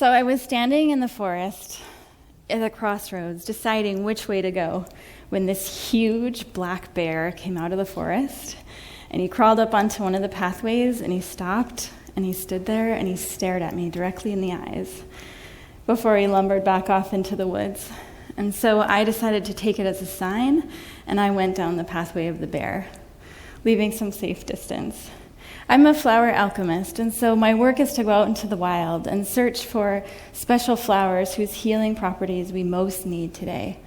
So I was standing in the forest at the crossroads, deciding which way to go, when this huge black bear came out of the forest, and he crawled up onto one of the pathways, and he stopped, and he stood there, and he stared at me directly in the eyes before he lumbered back off into the woods. And so I decided to take it as a sign, and I went down the pathway of the bear, leaving some safe distance. I'm a flower alchemist, and so my work is to go out into the wild and search for special flowers whose healing properties we most need today.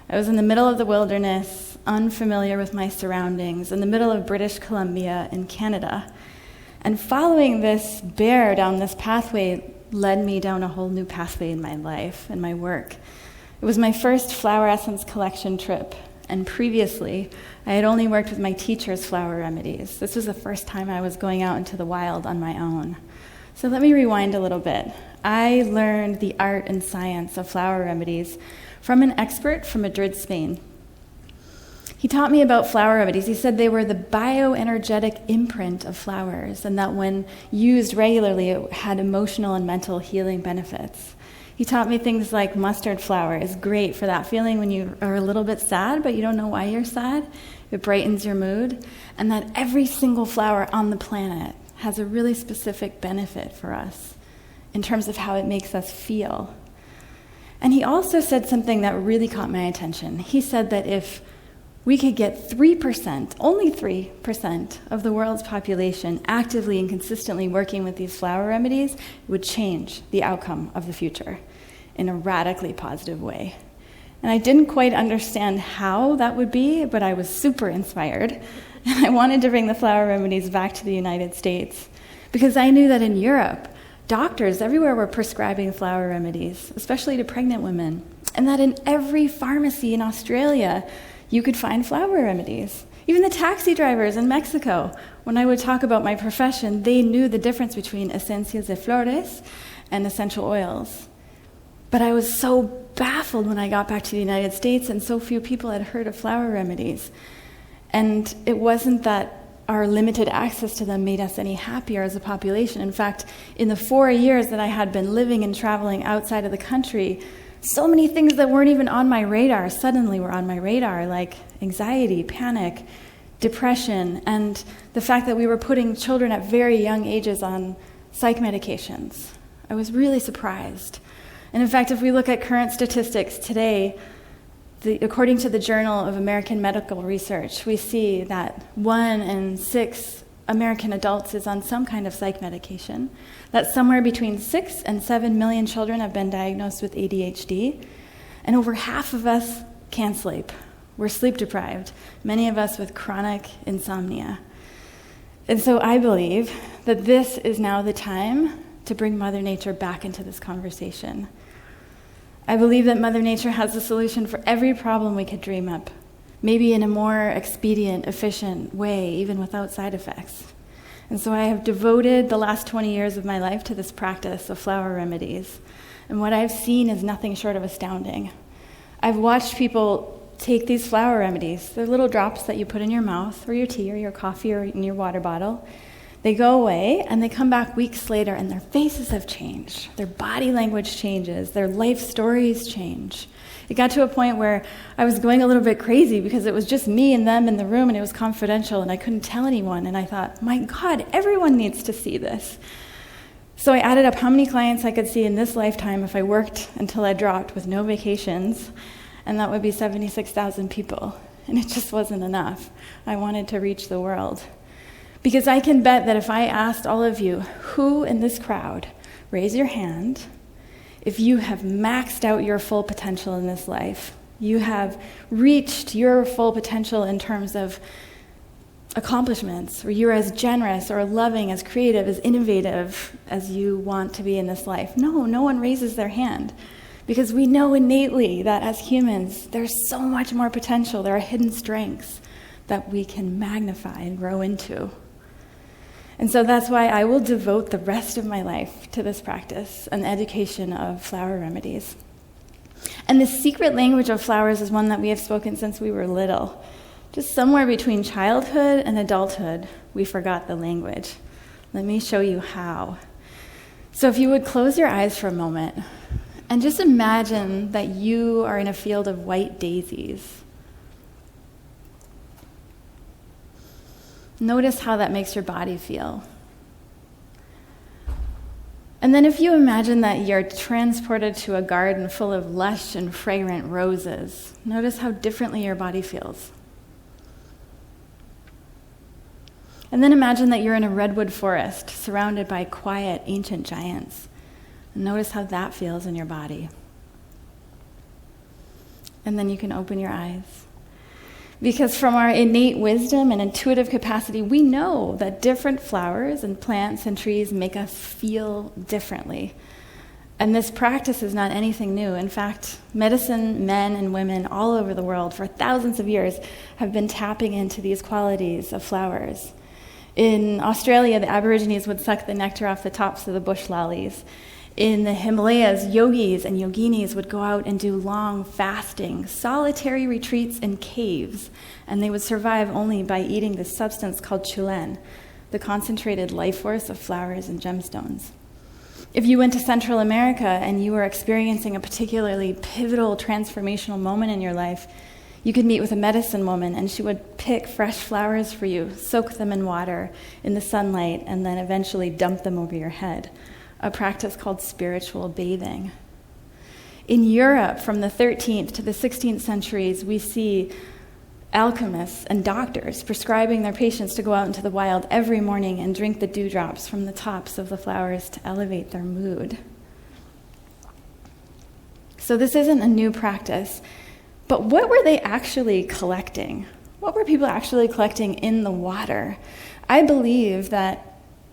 I was in the middle of the wilderness, unfamiliar with my surroundings, in the middle of British Columbia in Canada. And following this bear down this pathway led me down a whole new pathway in my life and my work. It was my first flower essence collection trip, and previously, I had only worked with my teacher's flower remedies. This was the first time I was going out into the wild on my own. So let me rewind a little bit. I learned the art and science of flower remedies from an expert from Madrid, Spain. He taught me about flower remedies. He said they were the bioenergetic imprint of flowers, and that when used regularly, it had emotional and mental healing benefits. He taught me things like mustard flower is great for that feeling when you are a little bit sad, but you don't know why you're sad. It brightens your mood. And that every single flower on the planet has a really specific benefit for us in terms of how it makes us feel. And he also said something that really caught my attention. He said that if we could get 3%, only 3% of the world's population actively and consistently working with these flower remedies, it would change the outcome of the future in a radically positive way. And I didn't quite understand how that would be, but I was super inspired. And I wanted to bring the flower remedies back to the United States because I knew that in Europe, doctors everywhere were prescribing flower remedies, especially to pregnant women, and that in every pharmacy in Australia, you could find flower remedies. Even the taxi drivers in Mexico, when I would talk about my profession, they knew the difference between esencias de flores and essential oils. But I was so baffled when I got back to the United States and so few people had heard of flower remedies. And it wasn't that our limited access to them made us any happier as a population. In fact, in the 4 years that I had been living and traveling outside of the country, so many things that weren't even on my radar suddenly were on my radar, like anxiety, panic, depression, and the fact that we were putting children at very young ages on psych medications. I was really surprised. And in fact, if we look at current statistics today, according to the Journal of American Medical Research, we see that 1 in 6 American adults is on some kind of psych medication. That somewhere between 6 and 7 million children have been diagnosed with ADHD, and over half of us can't sleep. We're sleep deprived, many of us with chronic insomnia. And so I believe that this is now the time to bring Mother Nature back into this conversation. I believe that Mother Nature has the solution for every problem we could dream up, maybe in a more expedient, efficient way, even without side effects. And so I have devoted the last 20 years of my life to this practice of flower remedies. And what I've seen is nothing short of astounding. I've watched people take these flower remedies. They're little drops that you put in your mouth or your tea or your coffee or in your water bottle. They go away and they come back weeks later and their faces have changed. Their body language changes. Their life stories change. It got to a point where I was going a little bit crazy because it was just me and them in the room and it was confidential and I couldn't tell anyone. And I thought, my God, everyone needs to see this. So I added up how many clients I could see in this lifetime if I worked until I dropped with no vacations, and that would be 76,000 people. And it just wasn't enough. I wanted to reach the world. Because I can bet that if I asked all of you, who in this crowd, raise your hand, if you have maxed out your full potential in this life, you have reached your full potential in terms of accomplishments, or you're as generous or loving, as creative, as innovative as you want to be in this life. No one raises their hand. Because we know innately that as humans, there's so much more potential. There are hidden strengths that we can magnify and grow into. And so that's why I will devote the rest of my life to this practice and education of flower remedies. And the secret language of flowers is one that we have spoken since we were little. Just somewhere between childhood and adulthood, we forgot the language. Let me show you how. So if you would close your eyes for a moment and just imagine that you are in a field of white daisies. Notice how that makes your body feel. And then if you imagine that you're transported to a garden full of lush and fragrant roses, notice how differently your body feels. And then imagine that you're in a redwood forest surrounded by quiet, ancient giants. And notice how that feels in your body. And then you can open your eyes. Because from our innate wisdom and intuitive capacity, we know that different flowers and plants and trees make us feel differently. And this practice is not anything new. In fact, medicine men and women all over the world for thousands of years have been tapping into these qualities of flowers. In Australia, the Aborigines would suck the nectar off the tops of the bush lollies. In the Himalayas, yogis and yoginis would go out and do long fasting, solitary retreats in caves, and they would survive only by eating this substance called chulen, the concentrated life force of flowers and gemstones. If you went to Central America and you were experiencing a particularly pivotal transformational moment in your life, you could meet with a medicine woman and she would pick fresh flowers for you, soak them in water in the sunlight, and then eventually dump them over your head. A practice called spiritual bathing. In Europe, from the 13th to the 16th centuries, we see alchemists and doctors prescribing their patients to go out into the wild every morning and drink the dewdrops from the tops of the flowers to elevate their mood. So this isn't a new practice, but what were they actually collecting? What were people actually collecting in the water? I believe that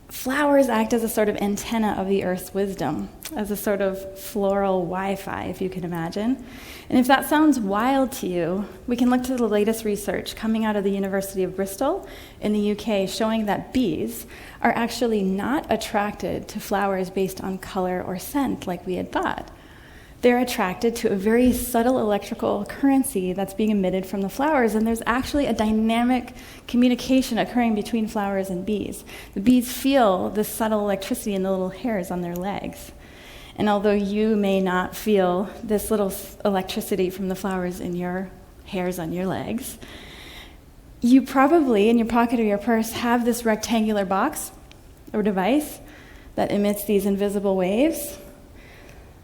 flowers act as a sort of antenna of the earth's wisdom, as a sort of floral Wi-Fi, if you can imagine. And if that sounds wild to you, we can look to the latest research coming out of the University of Bristol in the UK showing that bees are actually not attracted to flowers based on color or scent like we had thought. They're attracted to a very subtle electrical currency that's being emitted from the flowers, and there's actually a dynamic communication occurring between flowers and bees. The bees feel this subtle electricity in the little hairs on their legs. And although you may not feel this little electricity from the flowers in your hairs on your legs, you probably, in your pocket or your purse, have this rectangular box or device that emits these invisible waves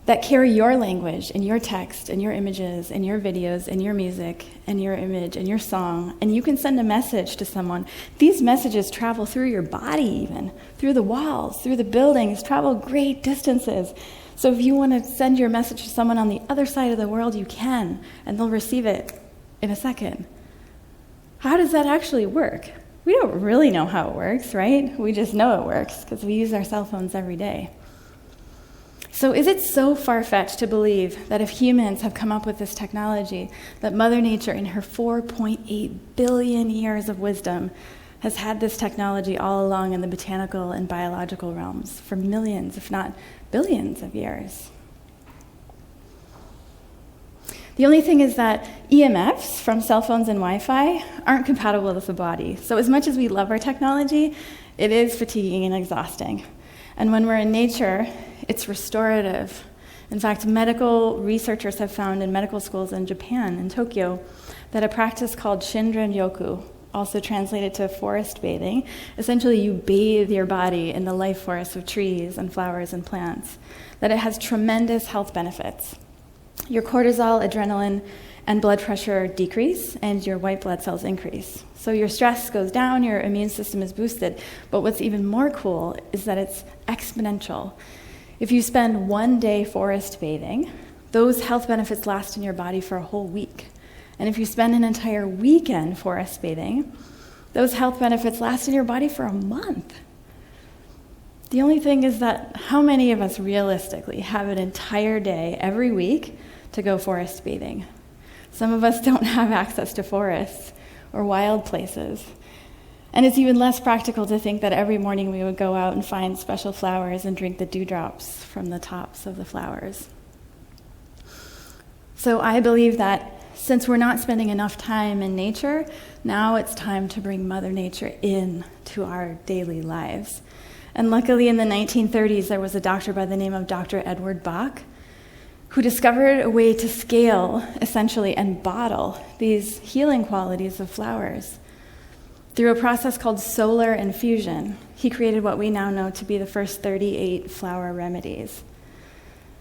that carry your language and your text and your images and your videos and your music and your image and your song, and you can send a message to someone. These messages travel through your body even, through the walls, through the buildings, travel great distances. So if you want to send your message to someone on the other side of the world, you can, and they'll receive it in a second. How does that actually work? We don't really know how it works, right? We just know it works because we use our cell phones every day. So is it so far-fetched to believe that if humans have come up with this technology, that Mother Nature in her 4.8 billion years of wisdom has had this technology all along in the botanical and biological realms for millions, if not billions of years? The only thing is that EMFs from cell phones and Wi-Fi aren't compatible with the body. So as much as we love our technology, it is fatiguing and exhausting. And when we're in nature, it's restorative. In fact, medical researchers have found in medical schools in Japan, in Tokyo, that a practice called Shinrin-yoku, also translated to forest bathing, essentially you bathe your body in the life force of trees and flowers and plants, that it has tremendous health benefits. Your cortisol, adrenaline, and blood pressure decrease, and your white blood cells increase. So your stress goes down, your immune system is boosted. But what's even more cool is that it's exponential. If you spend 1 day forest bathing, those health benefits last in your body for a whole week. And if you spend an entire weekend forest bathing, those health benefits last in your body for a month. The only thing is that how many of us realistically have an entire day every week to go forest bathing? Some of us don't have access to forests or wild places. And it's even less practical to think that every morning we would go out and find special flowers and drink the dewdrops from the tops of the flowers. So I believe that since we're not spending enough time in nature, now it's time to bring Mother Nature in to our daily lives. And luckily in the 1930s, there was a doctor by the name of Dr. Edward Bach who discovered a way to scale, essentially, and bottle these healing qualities of flowers. Through a process called solar infusion, he created what we now know to be the first 38 flower remedies.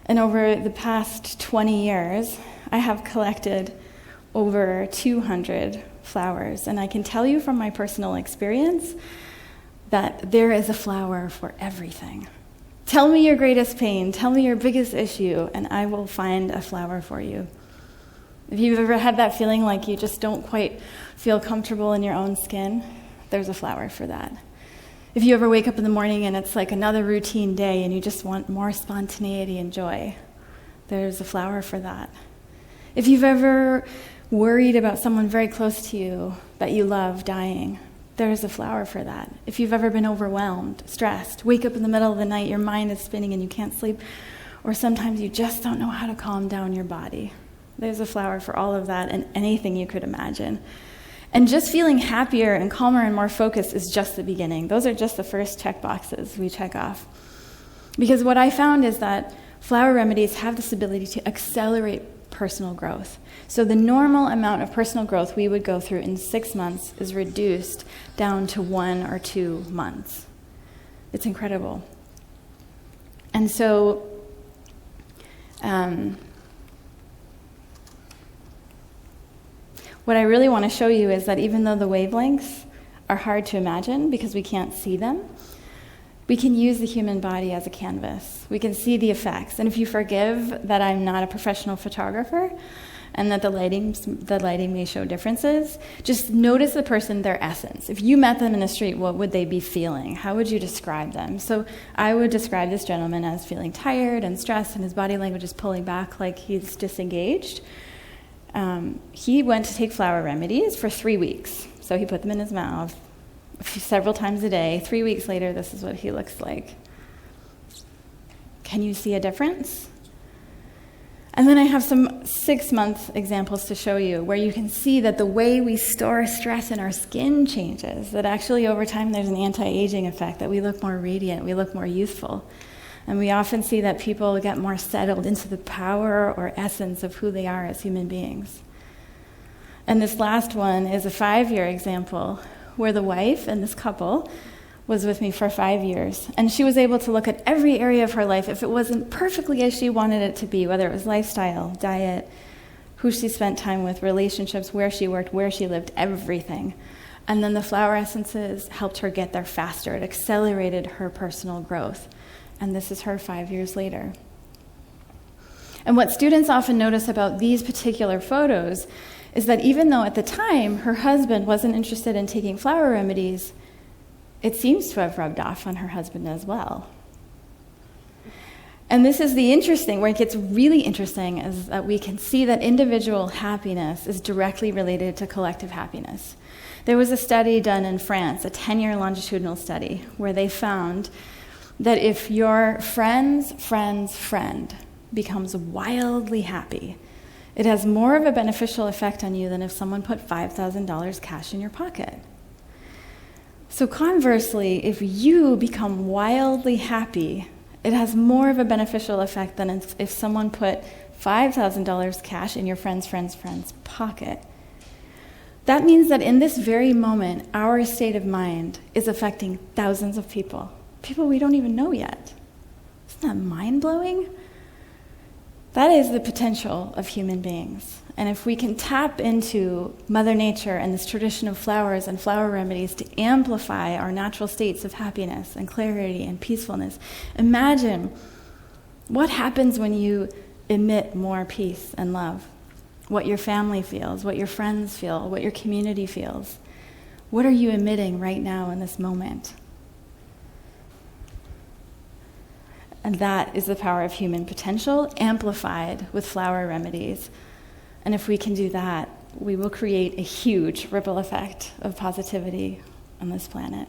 And over the past 20 years, I have collected over 200 flowers. And I can tell you from my personal experience that there is a flower for everything. Tell me your greatest pain, tell me your biggest issue, and I will find a flower for you. If you've ever had that feeling like you just don't quite feel comfortable in your own skin, there's a flower for that. If you ever wake up in the morning and it's like another routine day and you just want more spontaneity and joy, there's a flower for that. If you've ever worried about someone very close to you that you love dying, there's a flower for that. If you've ever been overwhelmed, stressed, wake up in the middle of the night, your mind is spinning and you can't sleep, or sometimes you just don't know how to calm down your body, there's a flower for all of that and anything you could imagine. And just feeling happier and calmer and more focused is just the beginning. Those are just the first check boxes we check off. Because what I found is that flower remedies have this ability to accelerate personal growth. So the normal amount of personal growth we would go through in 6 months is reduced down to 1 or 2 months. It's incredible. And so what I really want to show you is that even though the wavelengths are hard to imagine because we can't see them, we can use the human body as a canvas. We can see the effects. And if you forgive that I'm not a professional photographer and that the lighting may show differences, just notice the person, their essence. If you met them in the street, what would they be feeling? How would you describe them? So I would describe this gentleman as feeling tired and stressed, and his body language is pulling back like he's disengaged. He went to take flower remedies for 3 weeks. So he put them in his mouth several times a day. 3 weeks later, this is what he looks like. Can you see a difference? And then I have some 6-month examples to show you where you can see that the way we store stress in our skin changes, that actually over time there's an anti-aging effect, that we look more radiant, we look more youthful. And we often see that people get more settled into the power or essence of who they are as human beings. And this last one is a 5-year example where the wife and this couple was with me for 5 years. And she was able to look at every area of her life if it wasn't perfectly as she wanted it to be, whether it was lifestyle, diet, who she spent time with, relationships, where she worked, where she lived, everything. And then the flower essences helped her get there faster. It accelerated her personal growth. And this is her 5 years later. And what students often notice about these particular photos is that even though at the time her husband wasn't interested in taking flower remedies, it seems to have rubbed off on her husband as well. And this is the interesting, where it gets really interesting, is that we can see that individual happiness is directly related to collective happiness. There was a study done in France, a 10-year longitudinal study, where they found that if your friend's friend's friend becomes wildly happy, it has more of a beneficial effect on you than if someone put $5,000 cash in your pocket. So conversely, if you become wildly happy, it has more of a beneficial effect than if someone put $5,000 cash in your friend's friend's friend's pocket. That means that in this very moment, our state of mind is affecting thousands of people we don't even know yet. Isn't that mind-blowing? That is the potential of human beings. And if we can tap into Mother Nature and this tradition of flowers and flower remedies to amplify our natural states of happiness and clarity and peacefulness, imagine what happens when you emit more peace and love. What your family feels, what your friends feel, what your community feels. What are you emitting right now in this moment? And that is the power of human potential, amplified with flower remedies. And if we can do that, we will create a huge ripple effect of positivity on this planet.